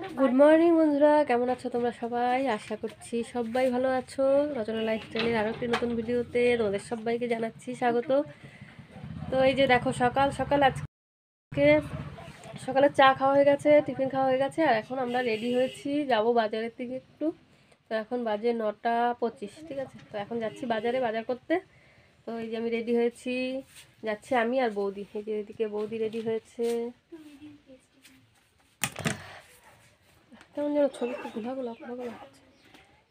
Good morning বন্ধুরা, কেমন আছো তোমরা সবাই? আশা করছি সবাই ভালো আছো। রচনা লাইফস্টাইলের আরও একটি নতুন ভিডিওতে তোমাদের সবাইকে জানাচ্ছি স্বাগত। তো এই যে দেখো, সকাল সকাল আজকে সকালে চা খাওয়া হয়ে গেছে, টিফিন খাওয়া হয়ে গেছে, আর এখন আমরা রেডি হয়েছি, যাব বাজারের দিকে একটু। তো এখন বাজে 9:25, ঠিক আছে? তো এখন যাচ্ছি বাজারে বাজার করতে। তো এই যে আমি রেডি হয়েছি, যাচ্ছি আমি আর বৌদি। এই যে এদিকে বৌদি রেডি হয়েছে। কেমন যেন ছবি একটু ঘোলাঘোলা ঘোলাঘোলা হচ্ছে।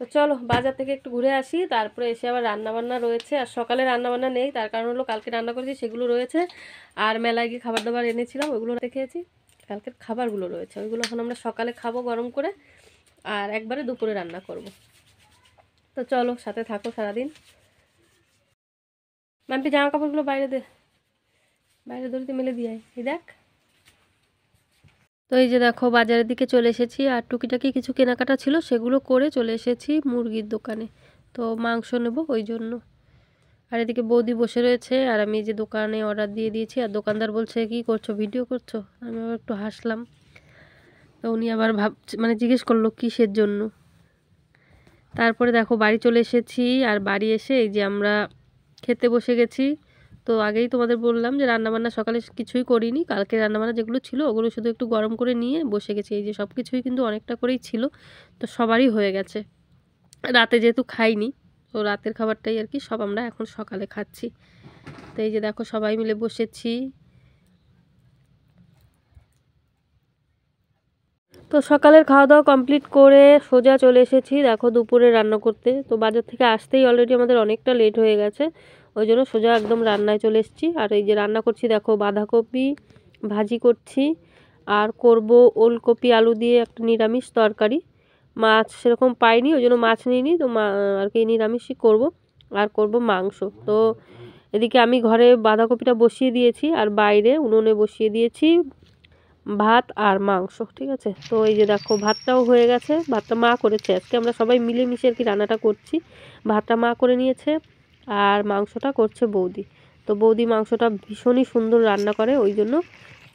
তো চলো বাজার থেকে একটু ঘুরে আসি, তারপরে এসে আবার রান্নাবান্না রয়েছে। আর সকালে রান্নাবান্না নেই, তার কারণ হলো কালকে রান্না করেছি সেগুলো রয়েছে, আর মেলায় গিয়ে খাবার দাবার এনেছিলাম ওইগুলো খেয়েছি। কালকের খাবারগুলো রয়েছে, ওইগুলো এখন আমরা সকালে খাবো গরম করে, আর একবারে দুপুরে রান্না করব। তো চলো সাথে থাকো সারাদিন। মাম্পি জামা কাপড়গুলো বাইরে দে, বাইরে দড়িতে মেলে দিয়ে আয়। এই দেখ। তো এই যে দেখো বাজারের দিকে চলে এসেছি, আর টুকিটাকি কিছু কেনাকাটা ছিল সেগুলো করে চলে এসেছি মুরগির দোকানে। তো মাংস নেব ওই জন্য। আর এদিকে বৌদি বসে রয়েছে, আর আমি যে দোকানে অর্ডার দিয়ে দিয়েছি, আর দোকানদার বলছে কি করছো, ভিডিও করছো? আমি আবার একটু হাসলাম। তো উনি আবার জিজ্ঞেস করলো কিসের জন্য। তারপরে দেখো বাড়ি চলে এসেছি, আর বাড়ি এসে এই যে আমরা খেতে বসে গেছি। তো আগেই তোমাদের বললাম যে রান্নাবান্না সকালে কিছুই করিনি, কালকে রান্নাবান্না যেগুলো ছিল ওগুলো শুধু একটু গরম করে নিয়ে বসে গেছি। এই যে সব কিছুই কিন্তু অনেকটা করেই ছিল, তো সবারই হয়ে গেছে। রাতে যেহেতু খাইনি, তো রাতের খাবারটাই আর কি সব আমরা এখন সকালে খাচ্ছি। তো এই যে দেখো সবাই মিলে বসেছি। তো সকালের খাওয়া দাওয়া কমপ্লিট করে সোজা চলে এসেছি দেখো দুপুরে রান্না করতে। তো বাজার থেকে আসতেই অলরেডি আমাদের অনেকটা লেট হয়ে গেছে, ওই জন্য সোজা একদম রান্নায় চলে এসেছি। আর এই যে রান্না করছি দেখো, বাঁধাকপি ভাজি করছি, আর করব ওলকপি আলু দিয়ে একটা নিরামিষ তরকারি। মাছ সেরকম পাইনি, ওই জন্য মাছ নিইনি, তো আর কি নিরামিষই করব। আর করব মাংস। তো এদিকে আমি ঘরে বাঁধাকপিটা বসিয়ে দিয়েছি, আর বাইরে উনুনে বসিয়ে দিয়েছি ভাত আর মাংস, ঠিক আছে? তো এই যে দেখো ভাতটাও হয়ে গেছে, ভাতটা মা করেছে আজকে, আমরা সবাই মিলেমিশে আর কি রান্নাটা করছি। ভাতটা মা করে নিয়েছে, আর মাংসটা করছে বৌদি। তো বৌদি মাংসটা ভীষণই সুন্দর রান্না করে, ওই জন্য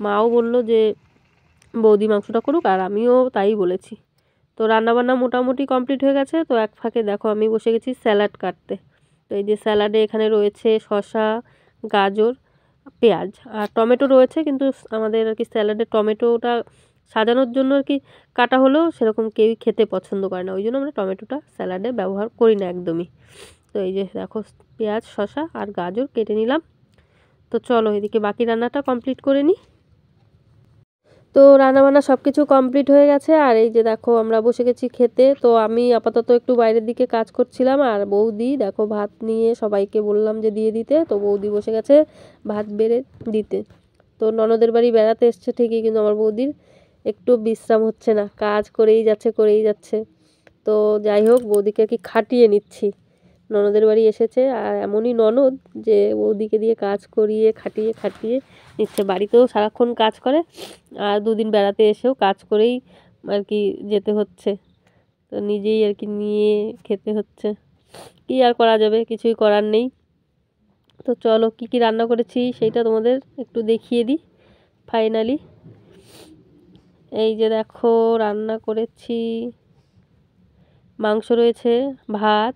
মাও বলল যে বৌদি মাংসটা করুক, আর আমিও তাই বলেছি। তো রান্নাবান্না মোটামুটি কমপ্লিট হয়ে গেছে। তো এক ফাঁকে দেখো আমি বসে গেছি স্যালাড কাটতে। তো এই যে স্যালাডে এখানে রয়েছে শসা, গাজর, পেঁয়াজ আর টমেটো রয়েছে, কিন্তু আমাদের আর কি স্যালাডে টমেটোটা সাজানোর জন্য আর কি কাটা হলেও সেরকম কেউই খেতে পছন্দ করে না, ওই জন্য আমরা টমেটোটা স্যালাডে ব্যবহার করি না একদমই। তো এই যে দেখো পেঁয়াজ, শসা আর গাজর কেটে নিলাম। তো চলো এদিকে বাকি রান্নাটা কমপ্লিট করে নিই। তো রান্নাবান্না সব কিছু কমপ্লিট হয়ে গেছে, আর এই যে দেখো আমরা বসে গেছি খেতে। তো আমি আপাতত একটু বাইরের দিকে কাজ করছিলাম, আর বৌদি দেখো ভাত নিয়ে সবাইকে বললাম যে দিয়ে দিতে, তো বৌদি বসে গেছে ভাত বেড়ে দিতে। তো ননদের বাড়ি বেড়াতে এসছে ঠিকই, কিন্তু আমার বৌদির একটু বিশ্রাম হচ্ছে না, কাজ করেই যাচ্ছে করেই যাচ্ছে। তো যাই হোক বৌদিকে আর কি খাটিয়ে নিচ্ছি। ননদের বাড়ি এসেছে, আর এমনই ননদ যে বৌদিকে দিয়ে কাজ করিয়ে খাটিয়ে খাটিয়ে নিচ্ছে। বাড়িতেও সারাক্ষণ কাজ করে, আর দুদিন বেড়াতে এসেও কাজ করেই আর কি যেতে হচ্ছে। তো নিজেই আর কি নিয়ে খেতে হচ্ছে, কী আর করা যাবে, কিছুই করার নেই। তো চলো কি কি রান্না করেছি সেইটা তোমাদের একটু দেখিয়ে দিই ফাইনালি। এই যে দেখো রান্না করেছি, মাংস রয়েছে, ভাত,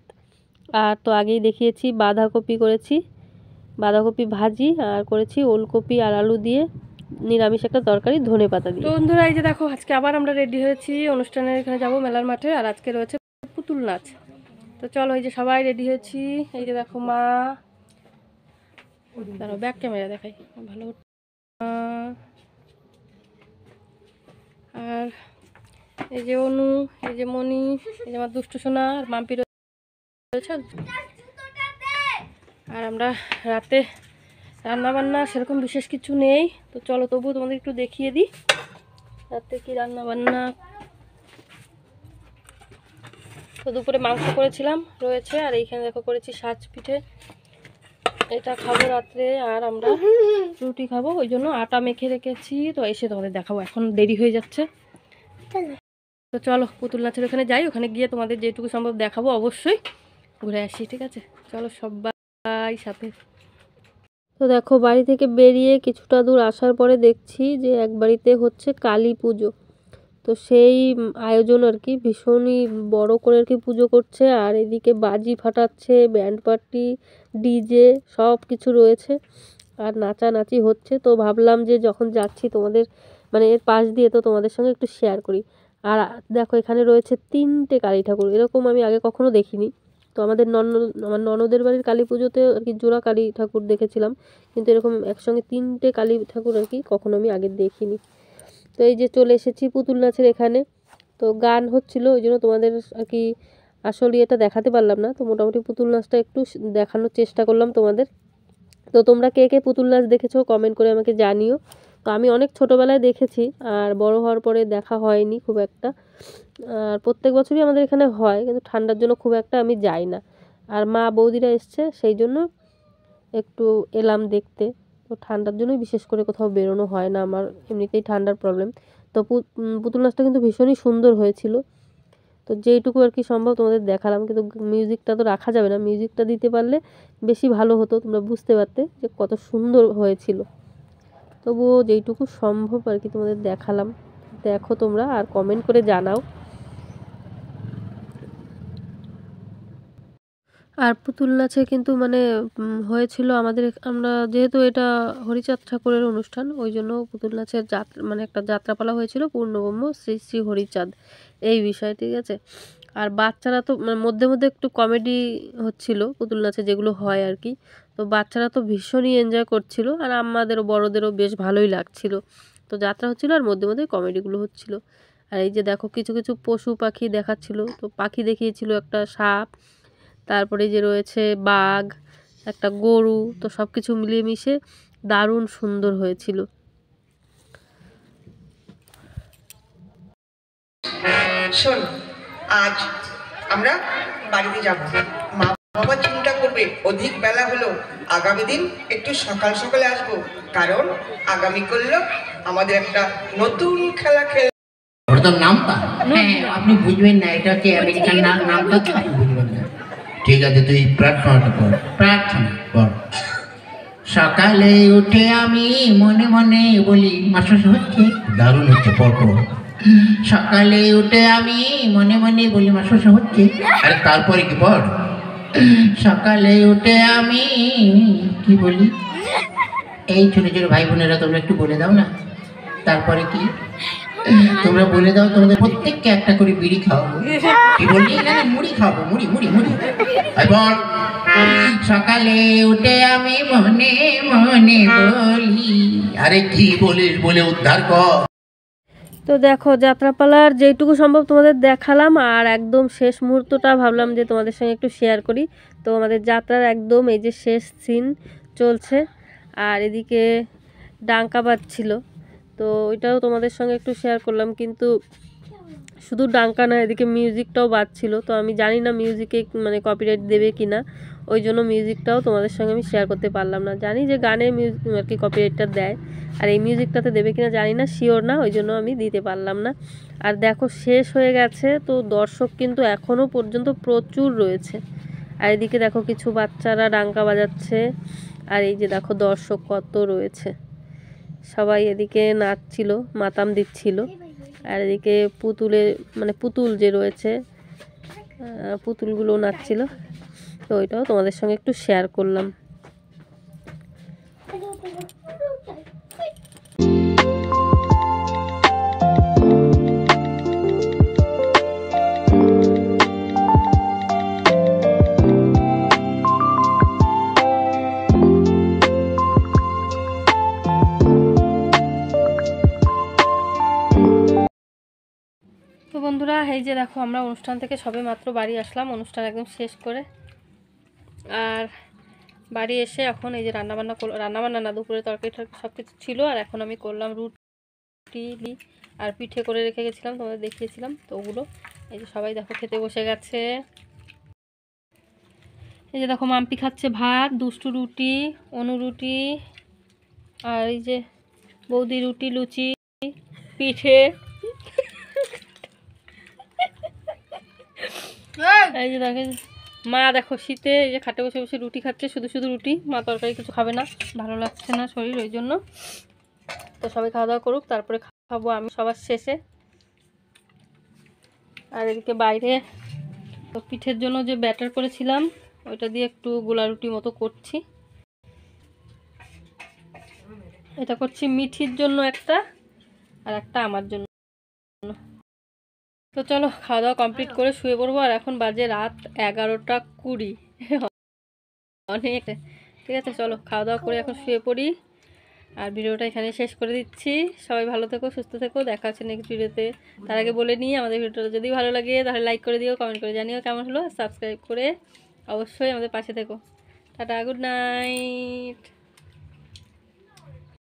আর তো আগেই দেখিয়েছি বাঁধাকপি করেছি, বাঁধাকপি ভাজি, আর করেছি ওলকপি আর আলু দিয়ে নিরামিষ একটা তরকারি ধনেপাতা দিয়ে। তো বন্ধুরা এই যে দেখো আজকে আবার আমরা রেডি হয়েছি, অনুষ্ঠানের এখানে যাব মেলার মাঠে, আর আজকে রয়েছে পুতুল নাচ। তো চলো এই যে সবাই রেডি হয়েছি। এই যে দেখো মা, দাঁড়াও ব্যাক ক্যামেরা দেখাই ভালো। আর এই যে অনু, এই যে মনি, এই যে আমার দুষ্টু সোনা, আর মাম্পি রয়েছে। আর আমরা রাতে রান্না বান্না সেরকম বিশেষ কিছু নেই, তো চলো তবুও তোমাদের একটু দেখিয়ে দিই রাতে কি রান্না বান্না। তো দুপুরে মাংস করেছিলাম রয়েছে, আর এইখানে দেখো করেছি সাজ পিঠে, এটা খাবো রাত্রে, আর আমরা রুটি খাবো, ওই জন্য আটা মেখে রেখেছি। তো এসে তোমাদের দেখাবো, এখন দেরি হয়ে যাচ্ছে। তো চলো পুতুল নাচের ওখানে যাই, ওখানে গিয়ে তোমাদের যেটুকু সম্ভব দেখাবো, অবশ্যই ঘুরে আসি, ঠিক আছে? চলো সবাই সাথে। তো দেখো বাড়ি থেকে বেরিয়ে কিছুটা দূর আসার পরে দেখছি যে এক বাড়িতে হচ্ছে কালী পুজো। তো তো সেই আয়োজন আর কি, ভীষণই বড় করে আর কি পুজো করছে। আর এদিকে বাজি ফাটাচ্ছে, ব্যান্ড পার্টি, ডিজে সব কিছু রয়েছে আর নাচানাচি হচ্ছে। তো ভাবলাম যে যখন যাচ্ছি তোমাদের মানে এর পাশ দিয়ে, তো তোমাদের সঙ্গে একটু শেয়ার করি। আর দেখো এখানে রয়েছে 3টে কালী ঠাকুর, এরকম আমি আগে কখনো দেখিনি। তো আমার ননদের বাড়ির কালী পুজোতে আর কি জোড়া কালী ঠাকুর দেখেছিলাম, কিন্তু এরকম একসঙ্গে 3টে কালী ঠাকুর আর কি কখনো আমি আগে দেখিনি। তো এই যে চলে এসেছি পুতুল নাচের এখানে। তো গান হচ্ছিল, ওই জন্য তোমাদের আর কি আসলে এটা দেখাতে পারলাম না। তো মোটামুটি পুতুল নাচটা একটু দেখানোর চেষ্টা করলাম তোমাদের। তো তোমরা কে কে পুতুল নাচ দেখেছো কমেন্ট করে আমাকে জানিও। তো আমি অনেক ছোটোবেলায় দেখেছি, আর বড় হওয়ার পরে দেখা হয়নি খুব একটা। আর প্রত্যেক বছরই আমাদের এখানে হয়, কিন্তু ঠান্ডার জন্য খুব একটা আমি যাই না। আর মা বৌদিরা এসছে সেই জন্য একটু এলাম দেখতে। তো ঠান্ডার জন্যই বিশেষ করে কোথাও বেরোনো হয় না আমার, এমনিতেই ঠান্ডার প্রবলেম। তো পুতুল নাচটা কিন্তু ভীষণই সুন্দর হয়েছিল। তো যেইটুকু আর কি সম্ভব তোমাদের দেখালাম, কিন্তু মিউজিকটা তো রাখা যাবে না, মিউজিকটা দিতে পারলে বেশি ভালো হতো, তোমরা বুঝতে পারতে যে কত সুন্দর হয়েছিল। তবুও যেইটুকু সম্ভব আর কি তোমাদের দেখালাম। দেখো তোমরা আর কমেন্ট করে জানাও। আর পুতুল নাচে কিন্তু মানে হয়েছিল আমাদের আমরা যেহেতু এটা হরিচাঁদ ঠাকুরের অনুষ্ঠান, ওই জন্য পুতুল নাচের মানে একটা যাত্রাপালা হয়েছিল পূর্ণব্রহ্ম শ্রী শ্রী হরিচাঁদ এই বিষয়, ঠিক আছে। আর বাচ্চারা তো মধ্যে মধ্যে একটু কমেডি হচ্ছিল পুতুল নাচে যেগুলো হয় আর কি। তো বাচ্চারা তো ভীষণই এনজয় করছিল, আর আমাদেরও বড়দেরও বেশ ভালোই লাগছিল। তো যাত্রা হচ্ছিল আর মধ্যে মধ্যে কমেডিগুলো হচ্ছিল। আর এই যে দেখো কিছু কিছু পশু পাখি দেখাচ্ছিল। তো পাখি দেখিয়েছিল একটা সাপ, তারপরে যে রয়েছে বাঘ, একটা গরু। তো সব কিছু মিলিয়ে মিশে দারুণ সুন্দর হয়েছিল। শোন, আজ আমরা বাড়িতে যাব। মা বাবা চিন্তা করবে অধিক বেলা হলো, আগামী দিন একটু সকাল সকালে আসবো, কারণ আগামী করলো আমাদের একটা নতুন খেলা খেল। ওটা নামটা হ্যাঁ আপনি বুঝবেন না, এটা হচ্ছে আমেরিকান নামটা তো আপনি বুঝবেন না। ঠিক আছে, তুই প্রার্থনাটা কর। প্রার্থনা কর। সকালে উঠে আমি মনে মনে বলি, মাস্টার হচ্ছে দারুণ হচ্ছে, পর সকালে উঠে আমি মনে মনে বলি, মাস্টার হচ্ছে। আরে তারপরে কি পর? সকালে উঠে আমি কি বলি, এই ছোট ছোট ভাই বোনেরা তোমরা একটু বলে দাও না। তারপরে কি তোমরা বলে দাও, তোমাদের প্রত্যেককে একটা করে বিড়ি খাওয়াবো। কি বললি? মুড়ি খাওয়াবো, মুড়ি মুড়ি মুড়ি। এবার সকালে উঠে আমি মনে মনে বলি, আরে কি বলিস বলে উদ্ধার কর। তো দেখো যাত্রাপালার যেইটুকু সম্ভব তোমাদের দেখালাম, আর একদম শেষ মুহূর্তটা ভাবলাম যে তোমাদের সঙ্গে একটু শেয়ার করি। তো আমাদের যাত্রার একদম এই যে শেষ সিন চলছে, আর এদিকে ডাঙ্কা বাজছিল। তো ওইটাও তোমাদের সঙ্গে একটু শেয়ার করলাম, কিন্তু শুধু ডাঙ্কা না, এদিকে মিউজিকটাও বাজছিল। তো আমি জানি না মিউজিকে মানে কপিরাইট দেবে কি না, ওই জন্য মিউজিকটাও তোমাদের সঙ্গে আমি শেয়ার করতে পারলাম না। জানি যে গানে মিউজিক আর কি কপিরাইটটা দেয়, আর এই মিউজিকটাতে দেবে কিনা জানি না, শিওর না, ওই জন্য আমি দিতে পারলাম না। আর দেখো শেষ হয়ে গেছে, তো দর্শক কিন্তু এখনও পর্যন্ত প্রচুর রয়েছে। আর এদিকে দেখো কিছু বাচ্চারা ডাঙ্কা বাজাচ্ছে, আর এই যে দেখো দর্শক কত রয়েছে, সবাই এদিকে নাচছিল, মাতাম দিচ্ছিল। আর এদিকে পুতুল যে রয়েছে, পুতুলগুলো নাচছিল। তো ওইটাও তোমাদের সঙ্গে একটু শেয়ার করলাম। তো বন্ধুরা এই যে দেখো আমরা অনুষ্ঠান থেকে সবে মাত্র বাড়ি আসলাম, অনুষ্ঠান একদম শেষ করে। আর বাড়ি এসে এখন এই যে রান্নাবান্না না, দুপুরে তরকারি সব কিছু ছিল। আর এখন আমি করলাম রুটি আর পিঠে করে রেখে গেছিলাম, তোমাদের দেখিয়েছিলাম। তো ওগুলো এই যে সবাই দেখো খেতে বসে গেছে। এই যে দেখো মাম্পি খাচ্ছে ভাত, দুষ্টু রুটি, অনু রুটি, আর এই যে বৌদি রুটি, লুচি, পিঠে। এই যে দেখো মা দেখো শীতে এই যে খাটে বসে বসে রুটি খাচ্ছে, শুধু শুধু রুটি, মা তরকারি কিছু খাবে না, ভালো লাগছে না শরীর, ওই জন্য। তো সবাই খাওয়া দাওয়া করুক, তারপরে খাবো আমি সবার শেষে। আর এদিকে বাইরে তো পিঠের জন্য যে ব্যাটার করেছিলাম ওইটা দিয়ে একটু গোলা রুটি মতো করছি। এটা করছি মিঠির জন্য একটা, আর একটা আমার জন্য। তো চলো খাওয়া দাওয়া কমপ্লিট করে শুয়ে পড়বো। আর এখন বাজে রাত 11:20, অনেক। ঠিক আছে, চলো খাওয়া দাওয়া করে এখন শুয়ে পড়ি। আর ভিডিওটা এখানে শেষ করে দিচ্ছি। সবাই ভালো থেকো, সুস্থ থেকো, দেখা হচ্ছে নেক্সট ভিডিওতে। তার আগে বলে নিই, আমাদের ভিডিওটা যদি ভালো লাগে তাহলে লাইক করে দিও, কমেন্ট করে জানিও কেমন হলো, সাবস্ক্রাইব করে অবশ্যই আমাদের পাশে থেকো। Tata, good night.